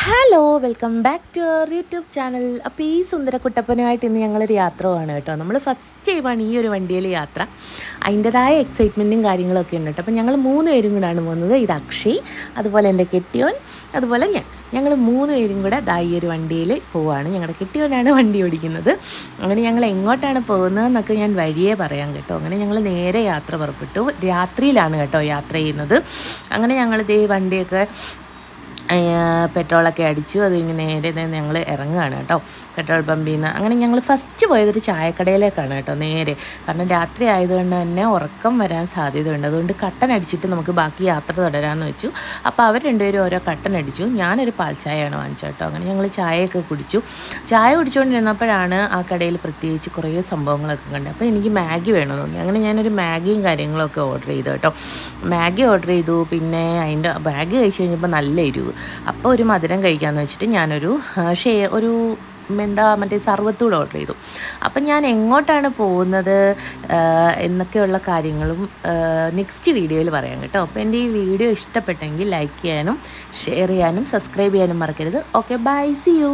Hello welcome back to our YouTube channel. അപ്പോൾ ഈ സുന്ദരക്കുട്ടപ്പനുമായിട്ട് ഇന്ന് ഞങ്ങളൊരു യാത്ര പോവാണ് കേട്ടോ. നമ്മൾ ഫസ്റ്റ് ടൈമാണ് ഈ ഒരു വണ്ടിയിൽ യാത്ര. അതിൻ്റെതായ എക്സൈറ്റ്മെൻറ്റും കാര്യങ്ങളൊക്കെ ഉണ്ട് കേട്ടോ. അപ്പോൾ ഞങ്ങൾ 3 പേരും കൂടാണ് പോകുന്നത്. ഇത് അക്ഷയ്, അതുപോലെ എൻ്റെ കെട്ടിയോൻ, അതുപോലെ ഞങ്ങൾ 3 പേരും കൂടെ ഈ ഒരു വണ്ടിയിൽ പോവുകയാണ്. ഞങ്ങളുടെ കെട്ടിയോനാണ് വണ്ടി ഓടിക്കുന്നത്. അങ്ങനെ ഞങ്ങൾ എങ്ങോട്ടാണ് പോകുന്നതെന്നൊക്കെ ഞാൻ വഴിയേ പറയാം കേട്ടോ. അങ്ങനെ ഞങ്ങൾ നേരെ യാത്ര പുറപ്പെട്ടു. രാത്രിയിലാണ് കേട്ടോ യാത്ര ചെയ്യുന്നത്. അങ്ങനെ ഞങ്ങൾ വണ്ടിയൊക്കെ പെട്രോളൊക്കെ അടിച്ചു. അതിങ്ങനെ നേരെ ഞങ്ങൾ ഇറങ്ങുകയാണ് കേട്ടോ പെട്രോൾ പമ്പിൽ നിന്ന്. അങ്ങനെ ഞങ്ങൾ ഫസ്റ്റ് പോയതൊരു ചായക്കടയിലേക്കാണ് കേട്ടോ നേരെ. കാരണം രാത്രി ആയതുകൊണ്ട് തന്നെ ഉറക്കം വരാൻ സാധ്യതയുണ്ട്. അതുകൊണ്ട് കട്ടൻ അടിച്ചിട്ട് നമുക്ക് ബാക്കി യാത്ര തുടരാമെന്ന് വെച്ചു. അപ്പോൾ അവർ രണ്ടുപേരും ഓരോ കട്ടൻ അടിച്ചു. ഞാനൊരു പാൽ ചായയാണ് വാങ്ങിച്ചത് കേട്ടോ. അങ്ങനെ ഞങ്ങൾ ചായയൊക്കെ കുടിച്ചു. ചായ കുടിച്ചുകൊണ്ടിരുന്നപ്പോഴാണ് ആ കടയിൽ പ്രത്യേകിച്ച് കുറേ സംഭവങ്ങളൊക്കെ കണ്ടത്. അപ്പോൾ എനിക്ക് മാഗി വേണമെന്ന് തോന്നി. അങ്ങനെ ഞാനൊരു മാഗിയും കാര്യങ്ങളൊക്കെ ഓർഡർ ചെയ്തു കേട്ടോ. മാഗി ഓർഡർ ചെയ്തു. പിന്നെ അതിൻ്റെ മാഗി കഴിച്ച് കഴിഞ്ഞപ്പോൾ നല്ല എരിവ്. അപ്പോൾ ഒരു മധുരം കഴിക്കാമെന്ന് വെച്ചിട്ട് ഞാനൊരു മറ്റേ സർവത്തൂടെ ഓർഡർ ചെയ്തു. അപ്പം ഞാൻ എങ്ങോട്ടാണ് പോകുന്നത് എന്നൊക്കെയുള്ള കാര്യങ്ങളും നെക്സ്റ്റ് വീഡിയോയിൽ പറയാം കേട്ടോ. അപ്പോൾ എൻ്റെ ഈ വീഡിയോ ഇഷ്ടപ്പെട്ടെങ്കിൽ ലൈക്ക് ചെയ്യാനും ഷെയർ ചെയ്യാനും സബ്സ്ക്രൈബ് ചെയ്യാനും മറക്കരുത്. Okay, bye, see U.